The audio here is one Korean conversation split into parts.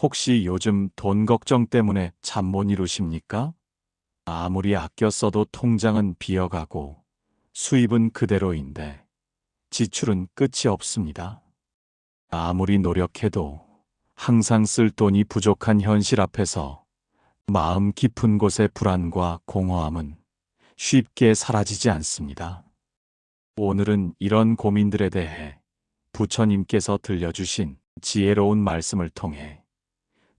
혹시 요즘 돈 걱정 때문에 잠 못 이루십니까? 아무리 아껴 써도 통장은 비어가고 수입은 그대로인데 지출은 끝이 없습니다. 아무리 노력해도 항상 쓸 돈이 부족한 현실 앞에서 마음 깊은 곳의 불안과 공허함은 쉽게 사라지지 않습니다. 오늘은 이런 고민들에 대해 부처님께서 들려주신 지혜로운 말씀을 통해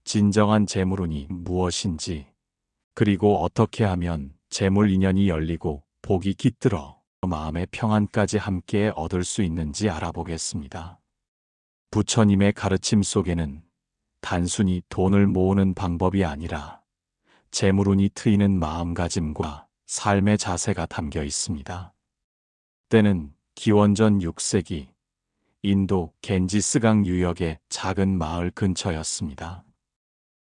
진정한 재물운이 무엇인지, 그리고 어떻게 하면 재물 인연이 열리고 복이 깃들어 마음의 평안까지 함께 얻을 수 있는지 알아보겠습니다. 부처님의 가르침 속에는 단순히 돈을 모으는 방법이 아니라 재물운이 트이는 마음가짐과 삶의 자세가 담겨 있습니다. 때는 기원전 6세기 인도 겐지스강 유역의 작은 마을 근처였습니다.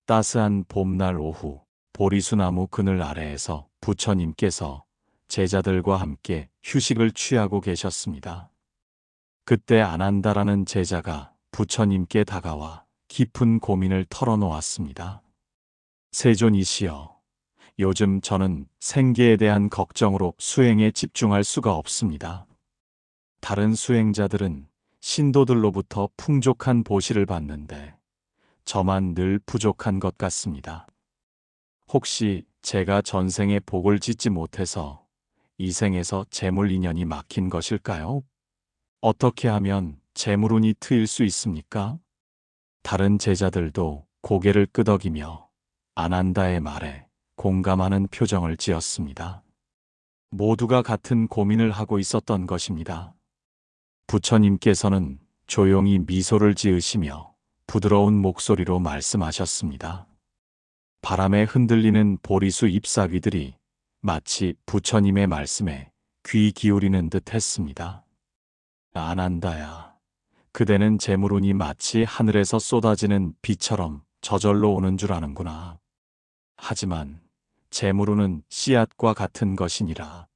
따스한 봄날 오후, 보리수나무 그늘 아래에서 부처님께서 제자들과 함께 휴식을 취하고 계셨습니다. 그때 아난다라는 제자가 부처님께 다가와 깊은 고민을 털어놓았습니다. 세존이시여, 요즘 저는 생계에 대한 걱정으로 수행에 집중할 수가 없습니다. 다른 수행자들은 신도들로부터 풍족한 보시를 받는데 저만 늘 부족한 것 같습니다. 혹시 제가 전생에 복을 짓지 못해서 이 생에서 재물 인연이 막힌 것일까요? 어떻게 하면 재물운이 트일 수 있습니까? 다른 제자들도 고개를 끄덕이며 아난다의 말에 공감하는 표정을 지었습니다. 모두가 같은 고민을 하고 있었던 것입니다. 부처님께서는 조용히 미소를 지으시며 부드러운 목소리로 말씀하셨습니다. 바람에 흔들리는 보리수 잎사귀들이 마치 부처님의 말씀에 귀 기울이는 듯 했습니다. 아난다야, 그대는 재물운이 마치 하늘에서 쏟아지는 비처럼 저절로 오는 줄 아는구나. 하지만 재물운은 씨앗과 같은 것이니라.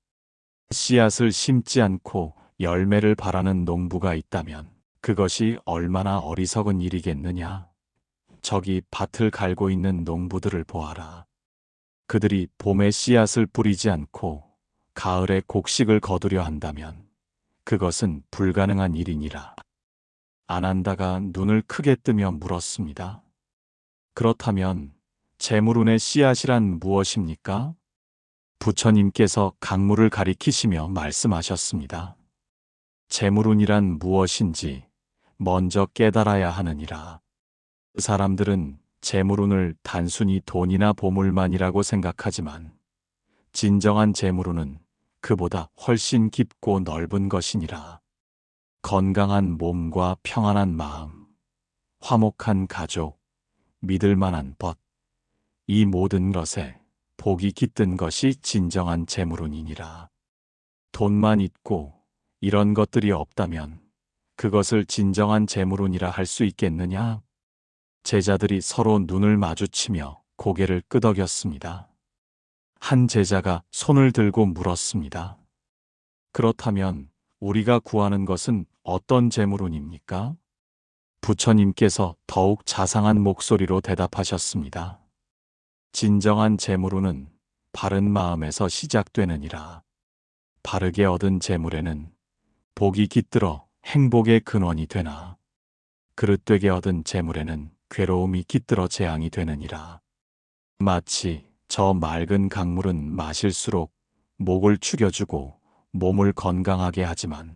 씨앗을 심지 않고 열매를 바라는 농부가 있다면 그것이 얼마나 어리석은 일이겠느냐. 저기 밭을 갈고 있는 농부들을 보아라. 그들이 봄에 씨앗을 뿌리지 않고 가을에 곡식을 거두려 한다면 그것은 불가능한 일이니라. 아난다가 눈을 크게 뜨며 물었습니다. 그렇다면 재물운의 씨앗이란 무엇입니까? 부처님께서 강물을 가리키시며 말씀하셨습니다. 재물운이란 무엇인지 먼저 깨달아야 하느니라. 사람들은 재물운을 단순히 돈이나 보물만이라고 생각하지만 진정한 재물운은 그보다 훨씬 깊고 넓은 것이니라. 건강한 몸과 평안한 마음, 화목한 가족, 믿을 만한 벗, 이 모든 것에 복이 깃든 것이 진정한 재물운이니라. 돈만 있고 이런 것들이 없다면 그것을 진정한 재물운이라 할 수 있겠느냐? 제자들이 서로 눈을 마주치며 고개를 끄덕였습니다. 한 제자가 손을 들고 물었습니다. 그렇다면 우리가 구하는 것은 어떤 재물운입니까? 부처님께서 더욱 자상한 목소리로 대답하셨습니다. 진정한 재물운은 바른 마음에서 시작되느니라. 바르게 얻은 재물에는 복이 깃들어 행복의 근원이 되나 그릇되게 얻은 재물에는 괴로움이 깃들어 재앙이 되느니라. 마치 저 맑은 강물은 마실수록 목을 축여주고 몸을 건강하게 하지만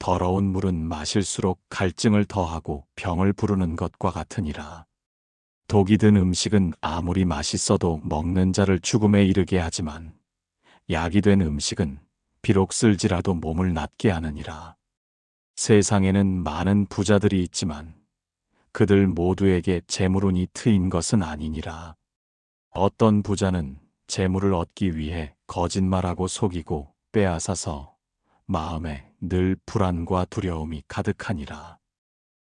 더러운 물은 마실수록 갈증을 더하고 병을 부르는 것과 같으니라. 독이 든 음식은 아무리 맛있어도 먹는 자를 죽음에 이르게 하지만 약이 된 음식은 비록 쓸지라도 몸을 낫게 하느니라. 세상에는 많은 부자들이 있지만 그들 모두에게 재물운이 트인 것은 아니니라. 어떤 부자는 재물을 얻기 위해 거짓말하고 속이고 빼앗아서 마음에 늘 불안과 두려움이 가득하니라.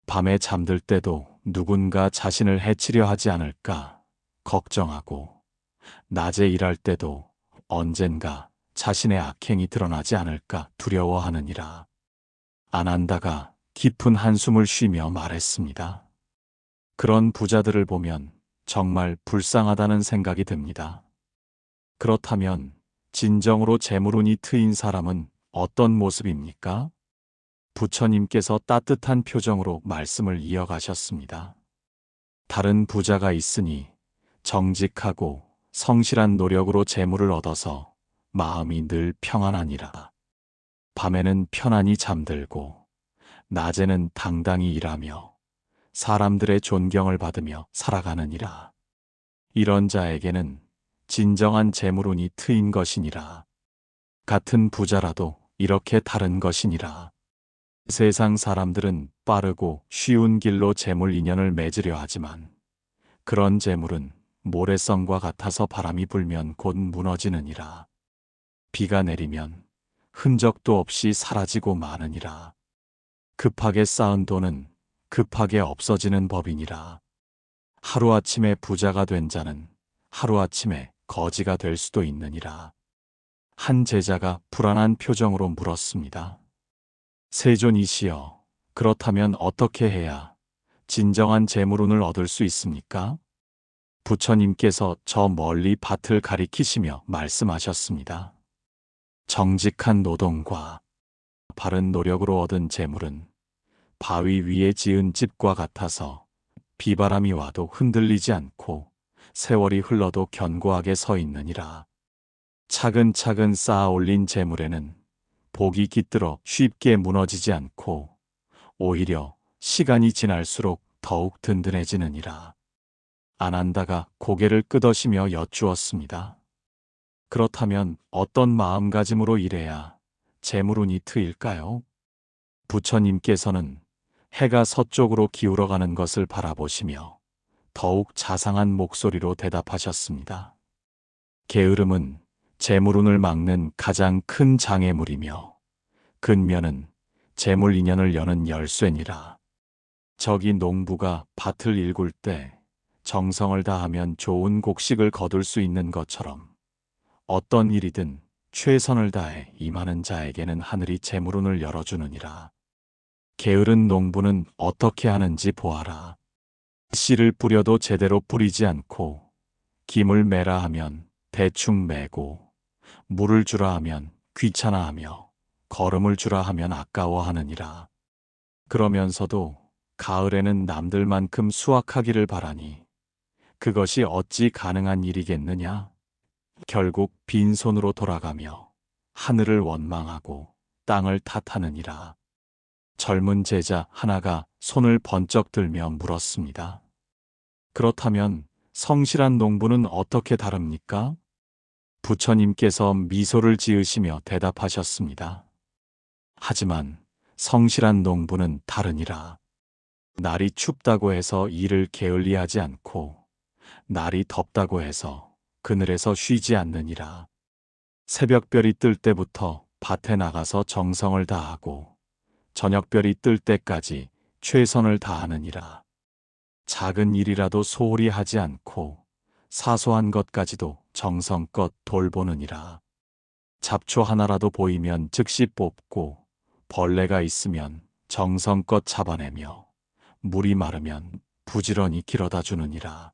밤에 잠들 때도 누군가 자신을 해치려 하지 않을까 걱정하고 낮에 일할 때도 언젠가 자신의 악행이 드러나지 않을까 두려워하느니라. 아난다가 깊은 한숨을 쉬며 말했습니다. 그런 부자들을 보면 정말 불쌍하다는 생각이 듭니다. 그렇다면 진정으로 재물운이 트인 사람은 어떤 모습입니까? 부처님께서 따뜻한 표정으로 말씀을 이어가셨습니다. 다른 부자가 있으니 정직하고 성실한 노력으로 재물을 얻어서 마음이 늘 평안하니라. 밤에는 편안히 잠들고 낮에는 당당히 일하며 사람들의 존경을 받으며 살아가느니라. 이런 자에게는 진정한 재물운이 트인 것이니라. 같은 부자라도 이렇게 다른 것이니라. 세상 사람들은 빠르고 쉬운 길로 재물 인연을 맺으려 하지만 그런 재물은 모래성과 같아서 바람이 불면 곧 무너지느니라. 비가 내리면 흔적도 없이 사라지고 마느니라. 급하게 쌓은 돈은 급하게 없어지는 법이니라. 하루아침에 부자가 된 자는 하루아침에 거지가 될 수도 있느니라. 한 제자가 불안한 표정으로 물었습니다. 세존이시여, 그렇다면 어떻게 해야 진정한 재물운을 얻을 수 있습니까? 부처님께서 저 멀리 밭을 가리키시며 말씀하셨습니다. 정직한 노동과 바른 노력으로 얻은 재물은 바위 위에 지은 집과 같아서 비바람이 와도 흔들리지 않고 세월이 흘러도 견고하게 서 있느니라. 차근차근 쌓아 올린 재물에는 복이 깃들어 쉽게 무너지지 않고 오히려 시간이 지날수록 더욱 든든해지느니라. 아난다가 고개를 끄덕이며 여쭈었습니다. 그렇다면 어떤 마음가짐으로 일해야 재물운이 트일까요? 부처님께서는 해가 서쪽으로 기울어가는 것을 바라보시며 더욱 자상한 목소리로 대답하셨습니다. 게으름은 재물운을 막는 가장 큰 장애물이며 근면은 재물 인연을 여는 열쇠니라. 저기 농부가 밭을 일굴 때 정성을 다하면 좋은 곡식을 거둘 수 있는 것처럼 어떤 일이든 최선을 다해 임하는 자에게는 하늘이 재물운을 열어주느니라. 게으른 농부는 어떻게 하는지 보아라. 씨를 뿌려도 제대로 뿌리지 않고 김을 매라 하면 대충 매고 물을 주라 하면 귀찮아하며 거름을 주라 하면 아까워하느니라. 그러면서도 가을에는 남들만큼 수확하기를 바라니 그것이 어찌 가능한 일이겠느냐? 결국 빈손으로 돌아가며 하늘을 원망하고 땅을 탓하느니라. 젊은 제자 하나가 손을 번쩍 들며 물었습니다. 그렇다면 성실한 농부는 어떻게 다릅니까? 부처님께서 미소를 지으시며 대답하셨습니다. 하지만 성실한 농부는 다르니라. 날이 춥다고 해서 일을 게을리하지 않고 날이 덥다고 해서 그늘에서 쉬지 않느니라. 새벽별이 뜰 때부터 밭에 나가서 정성을 다하고 저녁별이 뜰 때까지 최선을 다하느니라. 작은 일이라도 소홀히 하지 않고 사소한 것까지도 정성껏 돌보느니라. 잡초 하나라도 보이면 즉시 뽑고 벌레가 있으면 정성껏 잡아내며 물이 마르면 부지런히 길어다 주느니라.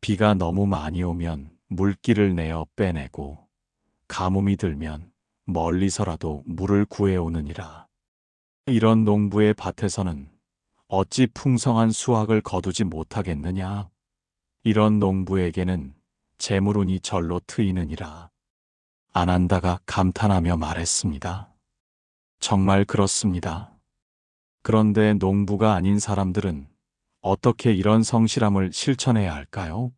비가 너무 많이 오면 물기를 내어 빼내고 가뭄이 들면 멀리서라도 물을 구해오느니라. 이런 농부의 밭에서는 어찌 풍성한 수확을 거두지 못하겠느냐? 이런 농부에게는 재물운이 절로 트이느니라. 아난다가 감탄하며 말했습니다. 정말 그렇습니다. 그런데 농부가 아닌 사람들은 어떻게 이런 성실함을 실천해야 할까요?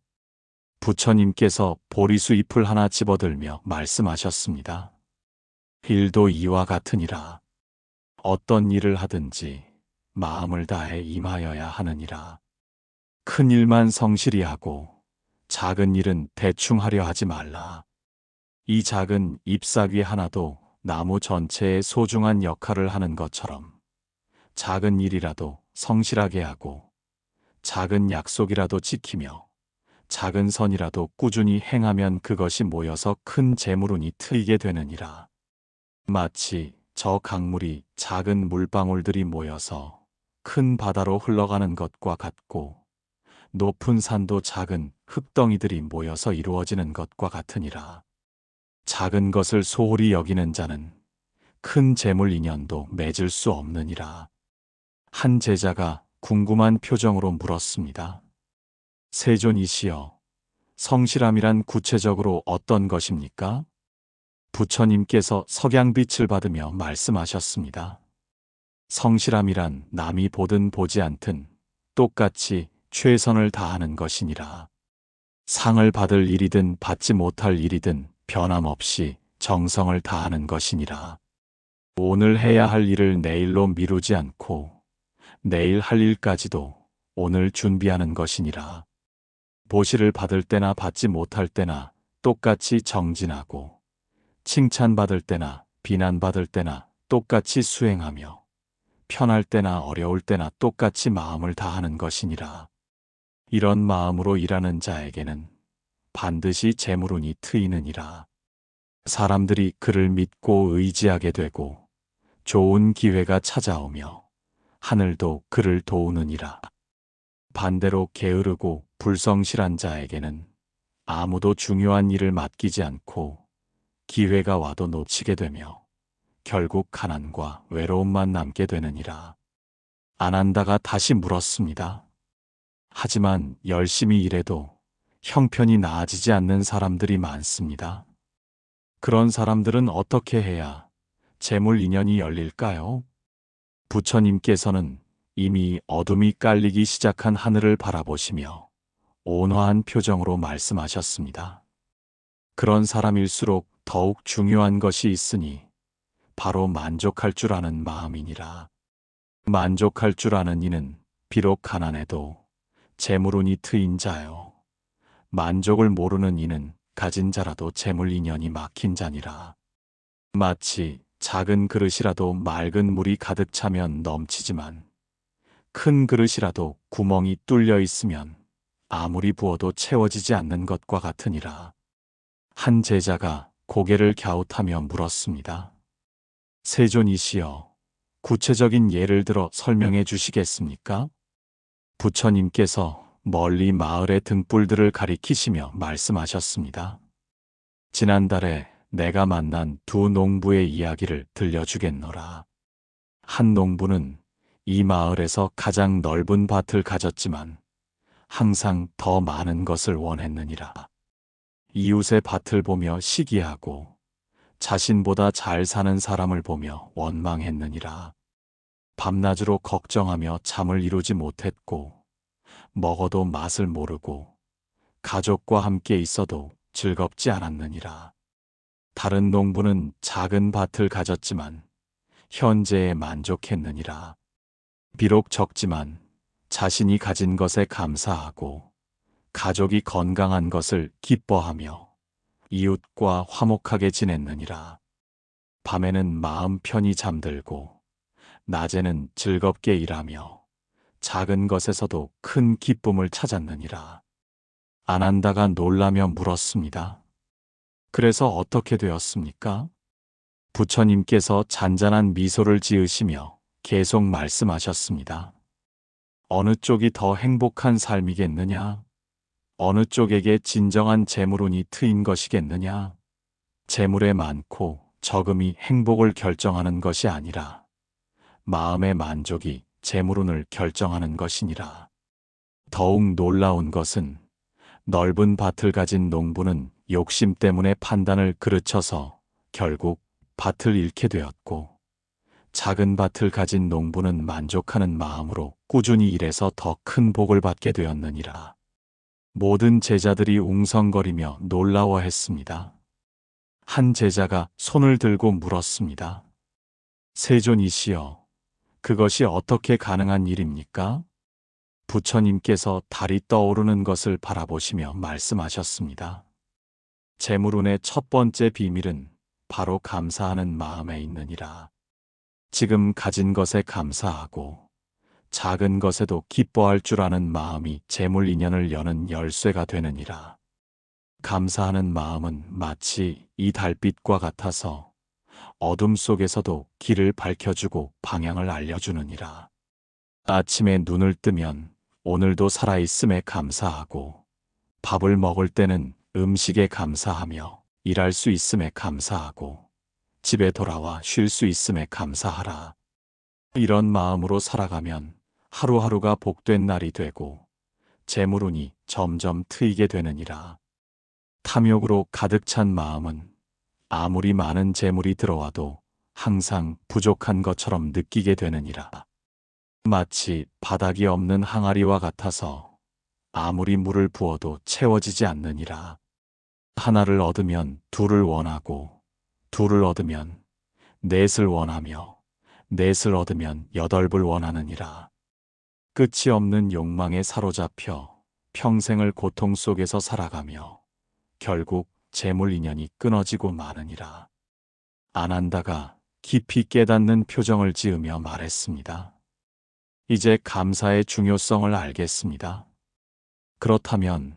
부처님께서 보리수 잎을 하나 집어들며 말씀하셨습니다. 일도 이와 같으니라. 어떤 일을 하든지 마음을 다해 임하여야 하느니라. 큰 일만 성실히 하고 작은 일은 대충 하려 하지 말라. 이 작은 잎사귀 하나도 나무 전체에 소중한 역할을 하는 것처럼 작은 일이라도 성실하게 하고 작은 약속이라도 지키며 작은 선이라도 꾸준히 행하면 그것이 모여서 큰 재물운이 트이게 되느니라. 마치 저 강물이 작은 물방울들이 모여서 큰 바다로 흘러가는 것과 같고 높은 산도 작은 흙덩이들이 모여서 이루어지는 것과 같으니라. 작은 것을 소홀히 여기는 자는 큰 재물 인연도 맺을 수 없느니라. 한 제자가 궁금한 표정으로 물었습니다. 세존이시여, 성실함이란 구체적으로 어떤 것입니까? 부처님께서 석양빛을 받으며 말씀하셨습니다. 성실함이란 남이 보든 보지 않든 똑같이 최선을 다하는 것이니라. 상을 받을 일이든 받지 못할 일이든 변함없이 정성을 다하는 것이니라. 오늘 해야 할 일을 내일로 미루지 않고 내일 할 일까지도 오늘 준비하는 것이니라. 보시를 받을 때나 받지 못할 때나 똑같이 정진하고 칭찬받을 때나 비난받을 때나 똑같이 수행하며 편할 때나 어려울 때나 똑같이 마음을 다하는 것이니라. 이런 마음으로 일하는 자에게는 반드시 재물운이 트이느니라. 사람들이 그를 믿고 의지하게 되고 좋은 기회가 찾아오며 하늘도 그를 도우느니라. 반대로 게으르고 불성실한 자에게는 아무도 중요한 일을 맡기지 않고 기회가 와도 놓치게 되며 결국 가난과 외로움만 남게 되느니라. 아난다가 다시 물었습니다. 하지만 열심히 일해도 형편이 나아지지 않는 사람들이 많습니다. 그런 사람들은 어떻게 해야 재물 인연이 열릴까요? 부처님께서는 이미 어둠이 깔리기 시작한 하늘을 바라보시며 온화한 표정으로 말씀하셨습니다. 그런 사람일수록 더욱 중요한 것이 있으니 바로 만족할 줄 아는 마음이니라. 만족할 줄 아는 이는 비록 가난해도 재물운이 트인 자요. 만족을 모르는 이는 가진 자라도 재물 인연이 막힌 자니라. 마치 작은 그릇이라도 맑은 물이 가득 차면 넘치지만 큰 그릇이라도 구멍이 뚫려 있으면 아무리 부어도 채워지지 않는 것과 같으니라. 한 제자가 고개를 갸웃하며 물었습니다. 세존이시여, 구체적인 예를 들어 설명해 주시겠습니까? 부처님께서 멀리 마을의 등불들을 가리키시며 말씀하셨습니다. 지난달에 내가 만난 두 농부의 이야기를 들려주겠노라. 한 농부는 이 마을에서 가장 넓은 밭을 가졌지만 항상 더 많은 것을 원했느니라. 이웃의 밭을 보며 시기하고 자신보다 잘 사는 사람을 보며 원망했느니라. 밤낮으로 걱정하며 잠을 이루지 못했고 먹어도 맛을 모르고 가족과 함께 있어도 즐겁지 않았느니라. 다른 농부는 작은 밭을 가졌지만 현재에 만족했느니라. 비록 적지만 자신이 가진 것에 감사하고 가족이 건강한 것을 기뻐하며 이웃과 화목하게 지냈느니라. 밤에는 마음 편히 잠들고 낮에는 즐겁게 일하며 작은 것에서도 큰 기쁨을 찾았느니라. 아난다가 놀라며 물었습니다. 그래서 어떻게 되었습니까? 부처님께서 잔잔한 미소를 지으시며 계속 말씀하셨습니다. 어느 쪽이 더 행복한 삶이겠느냐? 어느 쪽에게 진정한 재물운이 트인 것이겠느냐? 재물에 많고 적음이 행복을 결정하는 것이 아니라 마음의 만족이 재물운을 결정하는 것이니라. 더욱 놀라운 것은 넓은 밭을 가진 농부는 욕심 때문에 판단을 그르쳐서 결국 밭을 잃게 되었고, 작은 밭을 가진 농부는 만족하는 마음으로 꾸준히 일해서 더 큰 복을 받게 되었느니라. 모든 제자들이 웅성거리며 놀라워했습니다. 한 제자가 손을 들고 물었습니다. 세존이시여, 그것이 어떻게 가능한 일입니까? 부처님께서 달이 떠오르는 것을 바라보시며 말씀하셨습니다. 재물운의 첫 번째 비밀은 바로 감사하는 마음에 있느니라. 지금 가진 것에 감사하고 작은 것에도 기뻐할 줄 아는 마음이 재물 인연을 여는 열쇠가 되느니라. 감사하는 마음은 마치 이 달빛과 같아서 어둠 속에서도 길을 밝혀주고 방향을 알려주느니라. 아침에 눈을 뜨면 오늘도 살아있음에 감사하고, 밥을 먹을 때는 음식에 감사하며, 일할 수 있음에 감사하고, 집에 돌아와 쉴 수 있음에 감사하라. 이런 마음으로 살아가면 하루하루가 복된 날이 되고, 재물운이 점점 트이게 되느니라. 탐욕으로 가득 찬 마음은 아무리 많은 재물이 들어와도 항상 부족한 것처럼 느끼게 되느니라. 마치 바닥이 없는 항아리와 같아서 아무리 물을 부어도 채워지지 않느니라. 하나를 얻으면 둘을 원하고, 둘을 얻으면 넷을 원하며, 넷을 얻으면 여덟을 원하느니라. 끝이 없는 욕망에 사로잡혀 평생을 고통 속에서 살아가며 결국 재물 인연이 끊어지고 마느니라. 아난다가 깊이 깨닫는 표정을 지으며 말했습니다. 이제 감사의 중요성을 알겠습니다. 그렇다면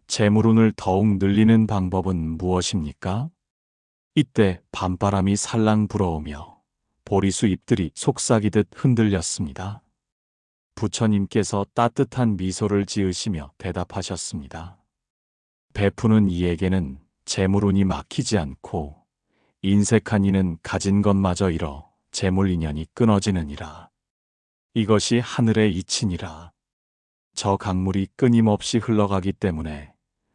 재물운을 더욱 늘리는 방법은 무엇입니까? 이때 밤바람이 살랑 불어오며 보리수 잎들이 속삭이듯 흔들렸습니다. 부처님께서 따뜻한 미소를 지으시며 대답하셨습니다. 베푸는 이에게는 재물운이 막히지 않고 인색한 이는 가진 것마저 잃어 재물 인연이 끊어지느니라. 이것이 하늘의 이치니라. 저 강물이 끊임없이 흘러가기 때문에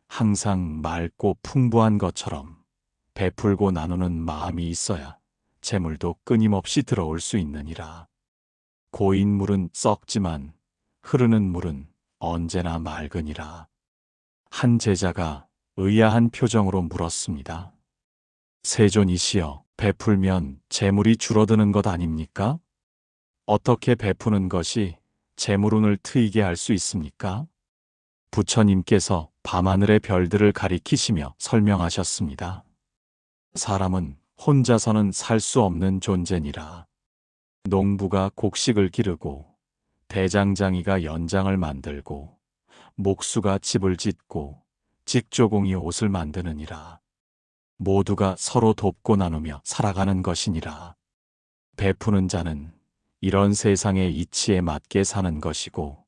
항상 맑고 풍부한 것처럼 베풀고 나누는 마음이 있어야 재물도 끊임없이 들어올 수 있느니라. 고인 물은 썩지만 흐르는 물은 언제나 맑으니라. 한 제자가 의아한 표정으로 물었습니다. 세존이시여, 베풀면 재물이 줄어드는 것 아닙니까? 어떻게 베푸는 것이 재물운을 트이게 할 수 있습니까? 부처님께서 밤하늘의 별들을 가리키시며 설명하셨습니다. 사람은 혼자서는 살 수 없는 존재니라. 농부가 곡식을 기르고, 대장장이가 연장을 만들고, 목수가 집을 짓고, 직조공이 옷을 만드느니라. 모두가 서로 돕고 나누며 살아가는 것이니라. 베푸는 자는 이런 세상의 이치에 맞게 사는 것이고,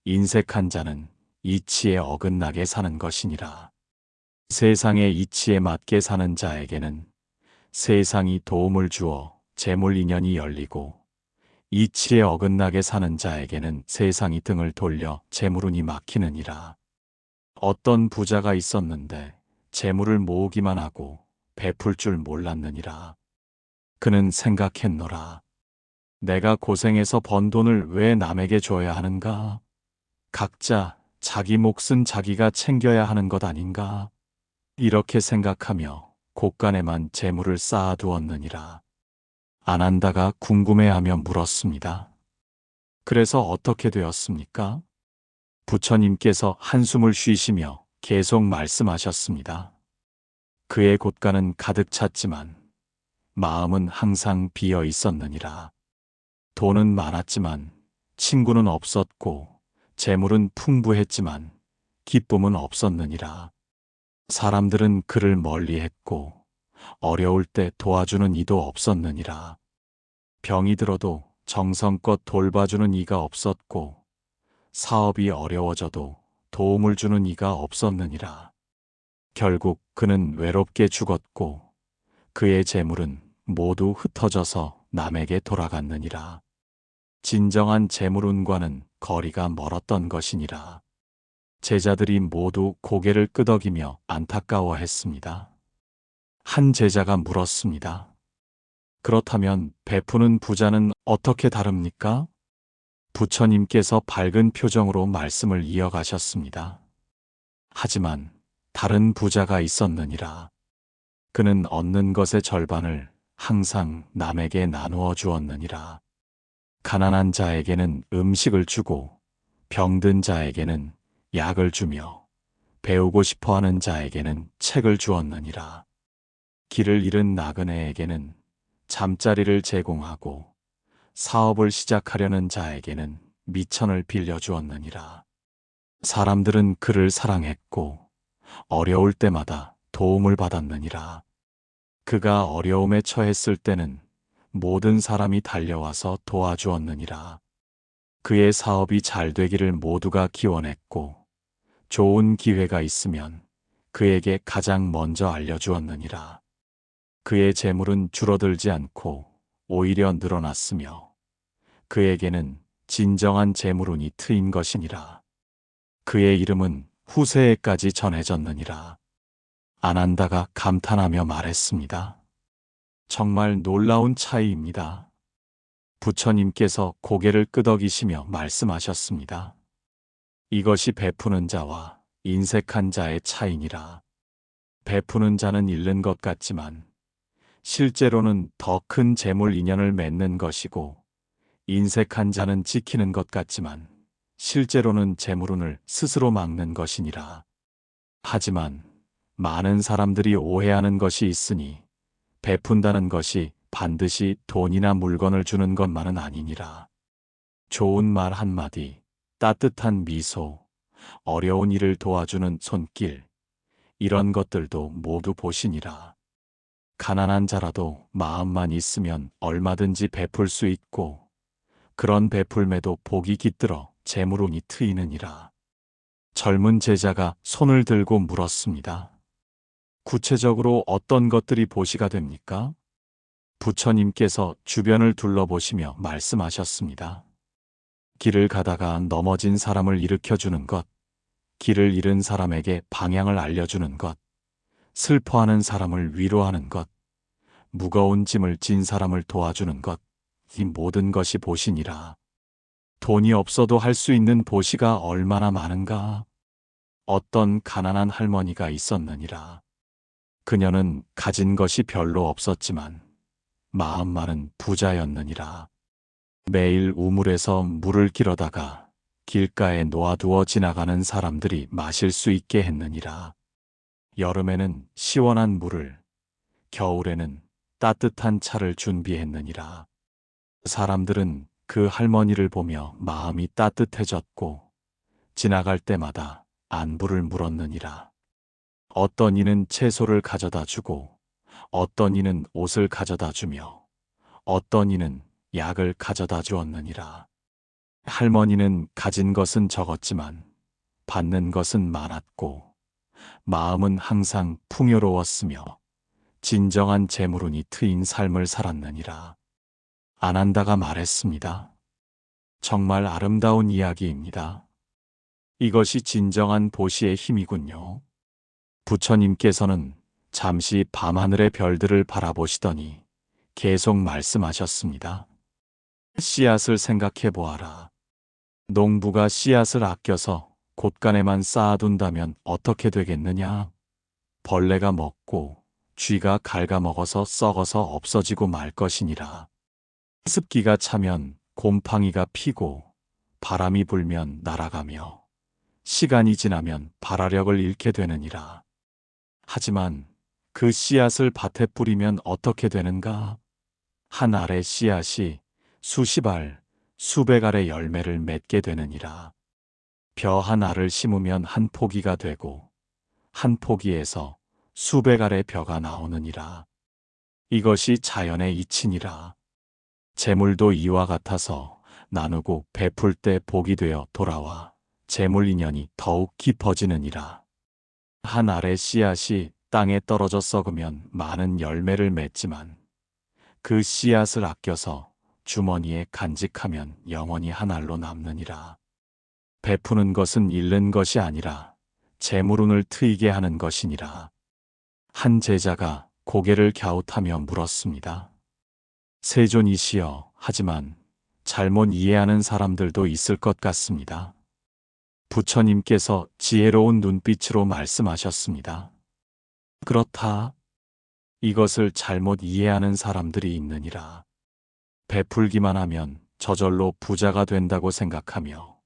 인색한 자는 이치에 어긋나게 사는 것이니라. 세상의 이치에 맞게 사는 자에게는 세상이 도움을 주어 재물 인연이 열리고, 이치에 어긋나게 사는 자에게는 세상이 등을 돌려 재물운이 막히느니라. 어떤 부자가 있었는데 재물을 모으기만 하고 베풀 줄 몰랐느니라. 그는 생각했노라. 내가 고생해서 번 돈을 왜 남에게 줘야 하는가? 각자 자기 몫은 자기가 챙겨야 하는 것 아닌가? 이렇게 생각하며 곳간에만 재물을 쌓아두었느니라. 아난다가 궁금해하며 물었습니다. 그래서 어떻게 되었습니까? 부처님께서 한숨을 쉬시며 계속 말씀하셨습니다. 그의 곳간은 가득 찼지만 마음은 항상 비어 있었느니라. 돈은 많았지만 친구는 없었고, 재물은 풍부했지만 기쁨은 없었느니라. 사람들은 그를 멀리했고, 어려울 때 도와주는 이도 없었느니라. 병이 들어도 정성껏 돌봐주는 이가 없었고, 사업이 어려워져도 도움을 주는 이가 없었느니라. 결국 그는 외롭게 죽었고, 그의 재물은 모두 흩어져서 남에게 돌아갔느니라. 진정한 재물운과는 거리가 멀었던 것이니라. 제자들이 모두 고개를 끄덕이며 안타까워했습니다. 한 제자가 물었습니다. 그렇다면 베푸는 부자는 어떻게 다릅니까? 부처님께서 밝은 표정으로 말씀을 이어가셨습니다. 하지만 다른 부자가 있었느니라. 그는 얻는 것의 절반을 항상 남에게 나누어 주었느니라. 가난한 자에게는 음식을 주고, 병든 자에게는 약을 주며, 배우고 싶어 하는 자에게는 책을 주었느니라. 길을 잃은 나그네에게는 잠자리를 제공하고, 사업을 시작하려는 자에게는 미천을 빌려주었느니라. 사람들은 그를 사랑했고, 어려울 때마다 도움을 받았느니라. 그가 어려움에 처했을 때는 모든 사람이 달려와서 도와주었느니라. 그의 사업이 잘 되기를 모두가 기원했고 좋은 기회가 있으면 그에게 가장 먼저 알려주었느니라. 그의 재물은 줄어들지 않고 오히려 늘어났으며 그에게는 진정한 재물운이 트인 것이니라. 그의 이름은 후세에까지 전해졌느니라. 아난다가 감탄하며 말했습니다. 정말 놀라운 차이입니다. 부처님께서 고개를 끄덕이시며 말씀하셨습니다. 이것이 베푸는 자와 인색한 자의 차이니라. 베푸는 자는 잃는 것 같지만 실제로는 더 큰 재물 인연을 맺는 것이고, 인색한 자는 지키는 것 같지만 실제로는 재물운을 스스로 막는 것이니라. 하지만 많은 사람들이 오해하는 것이 있으니 베푼다는 것이 반드시 돈이나 물건을 주는 것만은 아니니라. 좋은 말 한마디, 따뜻한 미소, 어려운 일을 도와주는 손길, 이런 것들도 모두 보시니라. 가난한 자라도 마음만 있으면 얼마든지 베풀 수 있고 그런 베풀매도 복이 깃들어 재물운이 트이느니라. 젊은 제자가 손을 들고 물었습니다. 구체적으로 어떤 것들이 보시가 됩니까? 부처님께서 주변을 둘러보시며 말씀하셨습니다. 길을 가다가 넘어진 사람을 일으켜주는 것, 길을 잃은 사람에게 방향을 알려주는 것, 슬퍼하는 사람을 위로하는 것, 무거운 짐을 진 사람을 도와주는 것, 이 모든 것이 보시니라. 돈이 없어도 할 수 있는 보시가 얼마나 많은가? 어떤 가난한 할머니가 있었느니라. 그녀는 가진 것이 별로 없었지만 마음만은 부자였느니라. 매일 우물에서 물을 길어다가 길가에 놓아두어 지나가는 사람들이 마실 수 있게 했느니라. 여름에는 시원한 물을, 겨울에는 따뜻한 차를 준비했느니라. 사람들은 그 할머니를 보며 마음이 따뜻해졌고 지나갈 때마다 안부를 물었느니라. 어떤 이는 채소를 가져다 주고 어떤 이는 옷을 가져다 주며 어떤 이는 약을 가져다 주었느니라. 할머니는 가진 것은 적었지만 받는 것은 많았고 마음은 항상 풍요로웠으며 진정한 재물운이 트인 삶을 살았느니라. 아난다가 말했습니다. 정말 아름다운 이야기입니다. 이것이 진정한 보시의 힘이군요. 부처님께서는 잠시 밤하늘의 별들을 바라보시더니 계속 말씀하셨습니다. 씨앗을 생각해 보아라. 농부가 씨앗을 아껴서 곳간에만 쌓아둔다면 어떻게 되겠느냐? 벌레가 먹고 쥐가 갉아먹어서 썩어서 없어지고 말 것이니라. 습기가 차면 곰팡이가 피고 바람이 불면 날아가며 시간이 지나면 발화력을 잃게 되느니라. 하지만 그 씨앗을 밭에 뿌리면 어떻게 되는가? 한 알의 씨앗이 수십 알, 수백 알의 열매를 맺게 되느니라. 벼 한 알을 심으면 한 포기가 되고 한 포기에서 수백 알의 벼가 나오느니라. 이것이 자연의 이치니라. 재물도 이와 같아서 나누고 베풀 때 복이 되어 돌아와 재물 인연이 더욱 깊어지느니라. 한 알의 씨앗이 땅에 떨어져 썩으면 많은 열매를 맺지만 그 씨앗을 아껴서 주머니에 간직하면 영원히 한 알로 남느니라. 베푸는 것은 잃는 것이 아니라 재물운을 트이게 하는 것이니라. 한 제자가 고개를 갸웃하며 물었습니다. 세존이시여, 하지만 잘못 이해하는 사람들도 있을 것 같습니다. 부처님께서 지혜로운 눈빛으로 말씀하셨습니다. 그렇다. 이것을 잘못 이해하는 사람들이 있느니라. 베풀기만 하면 저절로 부자가 된다고 생각하며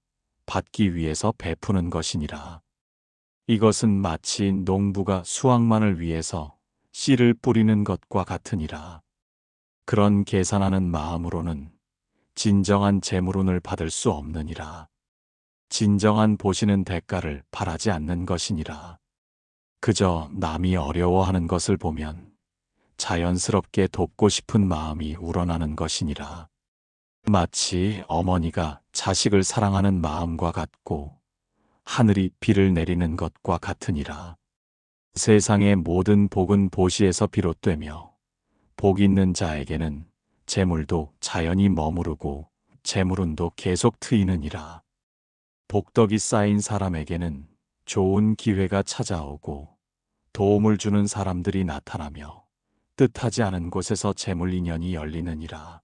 받기 위해서 베푸는 것이니라. 이것은 마치 농부가 수확만을 위해서 씨를 뿌리는 것과 같으니라. 그런 계산하는 마음으로는 진정한 재물운을 받을 수 없느니라. 진정한 보시는 대가를 바라지 않는 것이니라. 그저 남이 어려워하는 것을 보면 자연스럽게 돕고 싶은 마음이 우러나는 것이니라. 마치 어머니가 자식을 사랑하는 마음과 같고 하늘이 비를 내리는 것과 같으니라. 세상의 모든 복은 보시에서 비롯되며 복 있는 자에게는 재물도 자연히 머무르고 재물운도 계속 트이느니라. 복덕이 쌓인 사람에게는 좋은 기회가 찾아오고 도움을 주는 사람들이 나타나며 뜻하지 않은 곳에서 재물 인연이 열리느니라.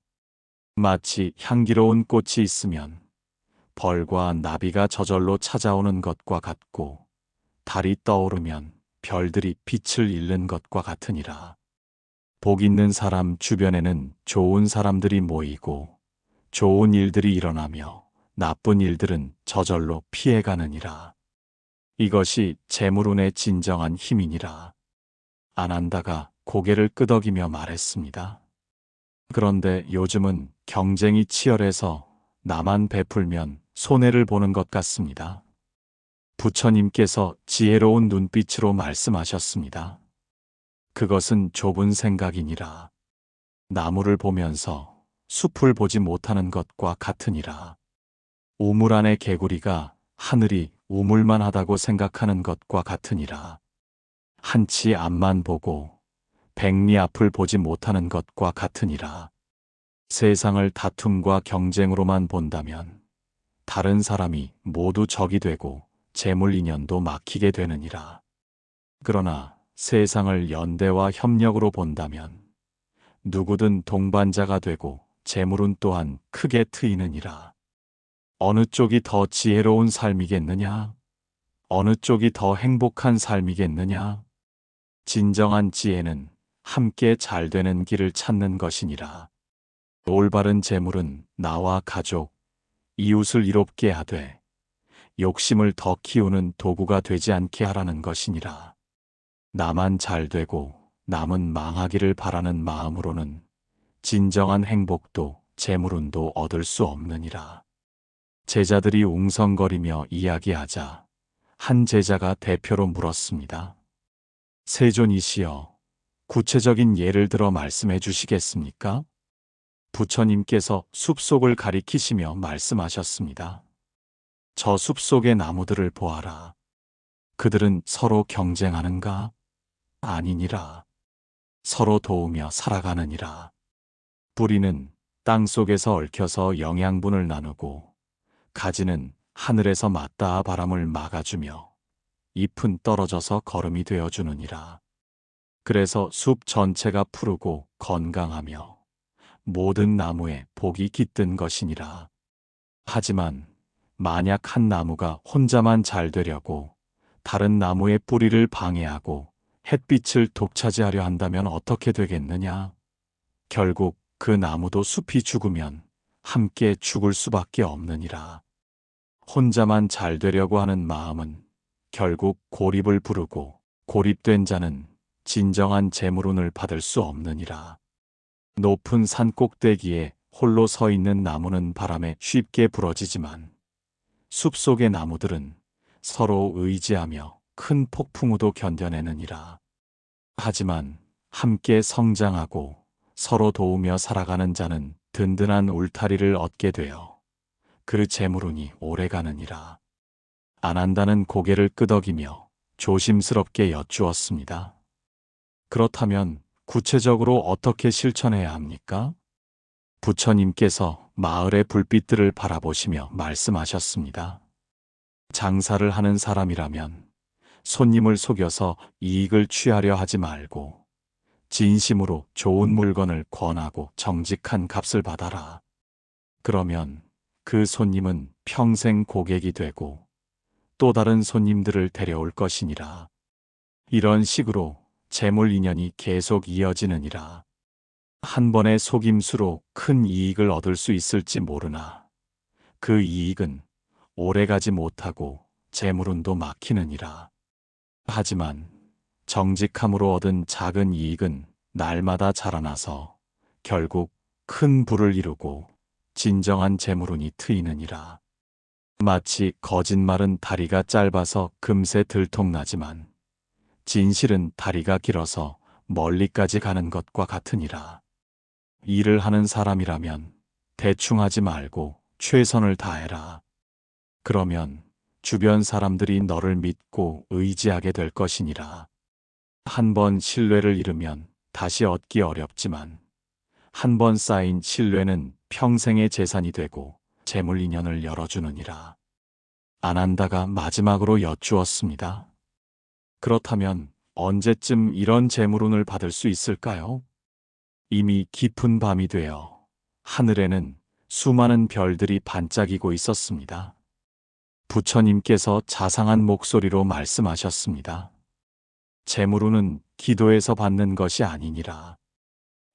마치 향기로운 꽃이 있으면 벌과 나비가 저절로 찾아오는 것과 같고 달이 떠오르면 별들이 빛을 잃는 것과 같으니라. 복 있는 사람 주변에는 좋은 사람들이 모이고 좋은 일들이 일어나며 나쁜 일들은 저절로 피해가느니라. 이것이 재물운의 진정한 힘이니라. 아난다가 고개를 끄덕이며 말했습니다. 그런데 요즘은 경쟁이 치열해서 나만 베풀면 손해를 보는 것 같습니다. 부처님께서 지혜로운 눈빛으로 말씀하셨습니다. 그것은 좁은 생각이니라. 나무를 보면서 숲을 보지 못하는 것과 같으니라. 우물 안의 개구리가 하늘이 우물만 하다고 생각하는 것과 같으니라. 한치 앞만 보고 백리 앞을 보지 못하는 것과 같으니라. 세상을 다툼과 경쟁으로만 본다면 다른 사람이 모두 적이 되고 재물 인연도 막히게 되느니라. 그러나 세상을 연대와 협력으로 본다면 누구든 동반자가 되고 재물운 또한 크게 트이느니라. 어느 쪽이 더 지혜로운 삶이겠느냐? 어느 쪽이 더 행복한 삶이겠느냐? 진정한 지혜는 함께 잘 되는 길을 찾는 것이니라. 올바른 재물은 나와 가족, 이웃을 이롭게 하되 욕심을 더 키우는 도구가 되지 않게 하라는 것이니라. 나만 잘 되고 남은 망하기를 바라는 마음으로는 진정한 행복도 재물운도 얻을 수 없느니라. 제자들이 웅성거리며 이야기하자 한 제자가 대표로 물었습니다. 세존이시여, 구체적인 예를 들어 말씀해 주시겠습니까? 부처님께서 숲속을 가리키시며 말씀하셨습니다. 저 숲속의 나무들을 보아라. 그들은 서로 경쟁하는가? 아니니라. 서로 도우며 살아가느니라. 뿌리는 땅 속에서 얽혀서 영양분을 나누고 가지는 하늘에서 맞닿아 바람을 막아주며 잎은 떨어져서 거름이 되어주느니라. 그래서 숲 전체가 푸르고 건강하며 모든 나무에 복이 깃든 것이니라. 하지만 만약 한 나무가 혼자만 잘 되려고 다른 나무의 뿌리를 방해하고 햇빛을 독차지하려 한다면 어떻게 되겠느냐? 결국 그 나무도 숲이 죽으면 함께 죽을 수밖에 없느니라. 혼자만 잘 되려고 하는 마음은 결국 고립을 부르고 고립된 자는 진정한 재물운을 받을 수 없느니라. 높은 산 꼭대기에 홀로 서 있는 나무는 바람에 쉽게 부러지지만 숲속의 나무들은 서로 의지하며 큰 폭풍우도 견뎌내느니라. 하지만 함께 성장하고 서로 도우며 살아가는 자는 든든한 울타리를 얻게 되어 그 재물운이 오래가느니라. 아난다는 고개를 끄덕이며 조심스럽게 여쭈었습니다. 그렇다면 구체적으로 어떻게 실천해야 합니까? 부처님께서 마을의 불빛들을 바라보시며 말씀하셨습니다. 장사를 하는 사람이라면 손님을 속여서 이익을 취하려 하지 말고 진심으로 좋은 물건을 권하고 정직한 값을 받아라. 그러면 그 손님은 평생 고객이 되고 또 다른 손님들을 데려올 것이니라. 이런 식으로 재물 인연이 계속 이어지느니라. 한 번의 속임수로 큰 이익을 얻을 수 있을지 모르나 그 이익은 오래가지 못하고 재물운도 막히느니라. 하지만 정직함으로 얻은 작은 이익은 날마다 자라나서 결국 큰 부를 이루고 진정한 재물운이 트이느니라. 마치 거짓말은 다리가 짧아서 금세 들통나지만 진실은 다리가 길어서 멀리까지 가는 것과 같으니라. 일을 하는 사람이라면 대충 하지 말고 최선을 다해라. 그러면 주변 사람들이 너를 믿고 의지하게 될 것이니라. 한 번 신뢰를 잃으면 다시 얻기 어렵지만 한 번 쌓인 신뢰는 평생의 재산이 되고 재물 인연을 열어주느니라. 아난다가 마지막으로 여쭈었습니다. 그렇다면 언제쯤 이런 재물운을 받을 수 있을까요? 이미 깊은 밤이 되어 하늘에는 수많은 별들이 반짝이고 있었습니다. 부처님께서 자상한 목소리로 말씀하셨습니다. 재물운은 기도에서 받는 것이 아니니라.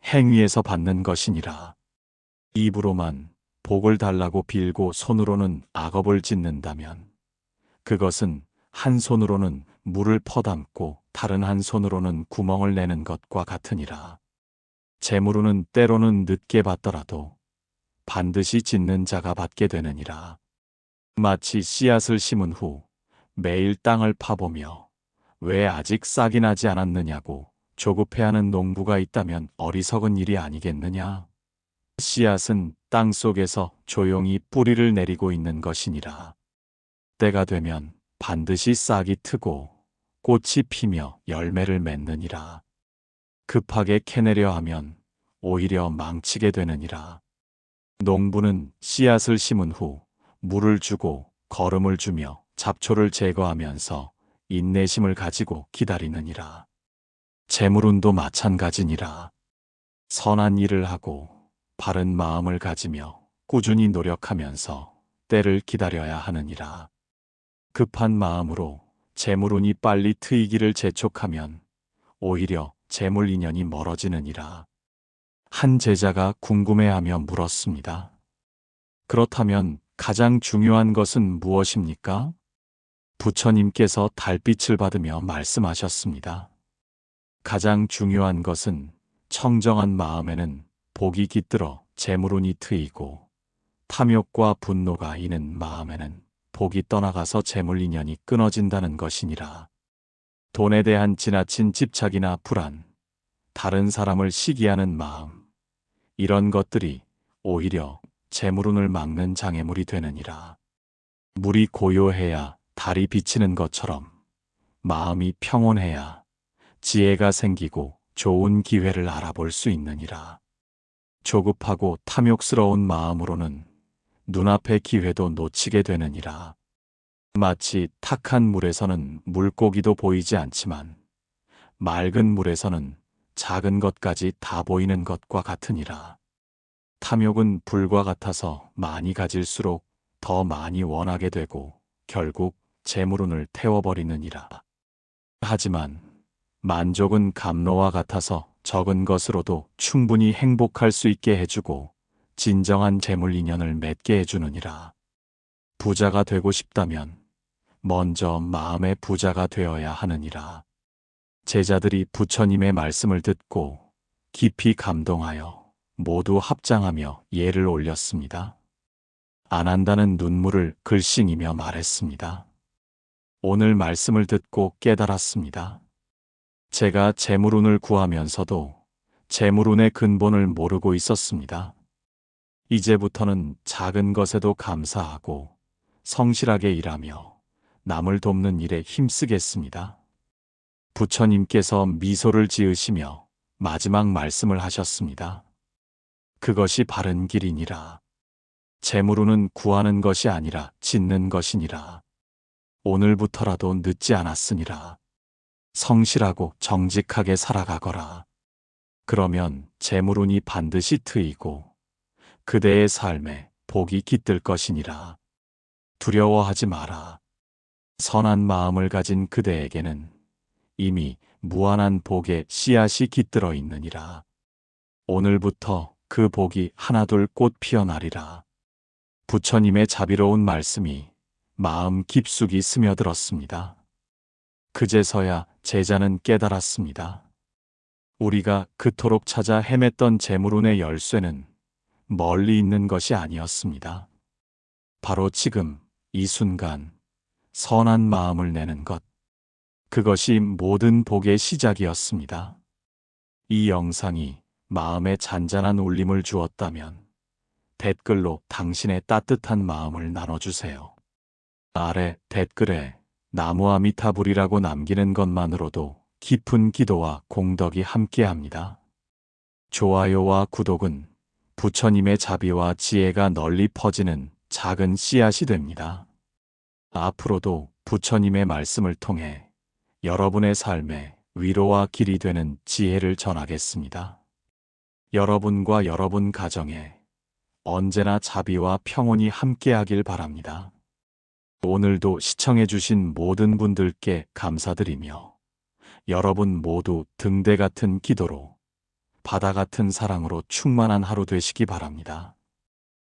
행위에서 받는 것이니라. 입으로만 복을 달라고 빌고 손으로는 악업을 짓는다면 그것은 한 손으로는 물을 퍼담고 다른 한 손으로는 구멍을 내는 것과 같으니라. 재물운은 때로는 늦게 받더라도 반드시 짓는 자가 받게 되느니라. 마치 씨앗을 심은 후 매일 땅을 파보며 왜 아직 싹이 나지 않았느냐고 조급해하는 농부가 있다면 어리석은 일이 아니겠느냐. 씨앗은 땅 속에서 조용히 뿌리를 내리고 있는 것이니라. 때가 되면 반드시 싹이 트고 꽃이 피며 열매를 맺느니라. 급하게 캐내려 하면 오히려 망치게 되느니라. 농부는 씨앗을 심은 후 물을 주고 거름을 주며 잡초를 제거하면서 인내심을 가지고 기다리느니라. 재물운도 마찬가지니라. 선한 일을 하고 바른 마음을 가지며 꾸준히 노력하면서 때를 기다려야 하느니라. 급한 마음으로 재물운이 빨리 트이기를 재촉하면 오히려 재물 인연이 멀어지느니라. 한 제자가 궁금해하며 물었습니다. 그렇다면 가장 중요한 것은 무엇입니까? 부처님께서 달빛을 받으며 말씀하셨습니다. 가장 중요한 것은 청정한 마음에는 복이 깃들어 재물운이 트이고 탐욕과 분노가 있는 마음에는 복이 떠나가서 재물 인연이 끊어진다는 것이니라. 돈에 대한 지나친 집착이나 불안, 다른 사람을 시기하는 마음, 이런 것들이 오히려 재물운을 막는 장애물이 되느니라. 물이 고요해야 달이 비치는 것처럼 마음이 평온해야 지혜가 생기고 좋은 기회를 알아볼 수 있느니라. 조급하고 탐욕스러운 마음으로는 눈앞의 기회도 놓치게 되느니라. 마치 탁한 물에서는 물고기도 보이지 않지만 맑은 물에서는 작은 것까지 다 보이는 것과 같으니라. 탐욕은 불과 같아서 많이 가질수록 더 많이 원하게 되고 결국 재물운을 태워버리느니라. 하지만 만족은 감로와 같아서 적은 것으로도 충분히 행복할 수 있게 해주고 진정한 재물 인연을 맺게 해주느니라. 부자가 되고 싶다면 먼저 마음의 부자가 되어야 하느니라. 제자들이 부처님의 말씀을 듣고 깊이 감동하여 모두 합장하며 예를 올렸습니다. 아난다는 눈물을 글썽이며 말했습니다. 오늘 말씀을 듣고 깨달았습니다. 제가 재물운을 구하면서도 재물운의 근본을 모르고 있었습니다. 이제부터는 작은 것에도 감사하고 성실하게 일하며 남을 돕는 일에 힘쓰겠습니다. 부처님께서 미소를 지으시며 마지막 말씀을 하셨습니다. 그것이 바른 길이니라. 재물운은 구하는 것이 아니라 짓는 것이니라. 오늘부터라도 늦지 않았으니라. 성실하고 정직하게 살아가거라. 그러면 재물운이 반드시 트이고 그대의 삶에 복이 깃들 것이니라. 두려워하지 마라. 선한 마음을 가진 그대에게는 이미 무한한 복의 씨앗이 깃들어 있느니라. 오늘부터 그 복이 하나둘 꽃 피어나리라. 부처님의 자비로운 말씀이 마음 깊숙이 스며들었습니다. 그제서야 제자는 깨달았습니다. 우리가 그토록 찾아 헤맸던 재물운의 열쇠는 멀리 있는 것이 아니었습니다. 바로 지금 이 순간 선한 마음을 내는 것, 그것이 모든 복의 시작이었습니다. 이 영상이 마음에 잔잔한 울림을 주었다면 댓글로 당신의 따뜻한 마음을 나눠주세요. 아래 댓글에 나무 아미타불이라고 남기는 것만으로도 깊은 기도와 공덕이 함께합니다. 좋아요와 구독은 부처님의 자비와 지혜가 널리 퍼지는 작은 씨앗이 됩니다. 앞으로도 부처님의 말씀을 통해 여러분의 삶에 위로와 길이 되는 지혜를 전하겠습니다. 여러분과 여러분 가정에 언제나 자비와 평온이 함께하길 바랍니다. 오늘도 시청해주신 모든 분들께 감사드리며 여러분 모두 등대 같은 기도로 바다 같은 사랑으로 충만한 하루 되시기 바랍니다.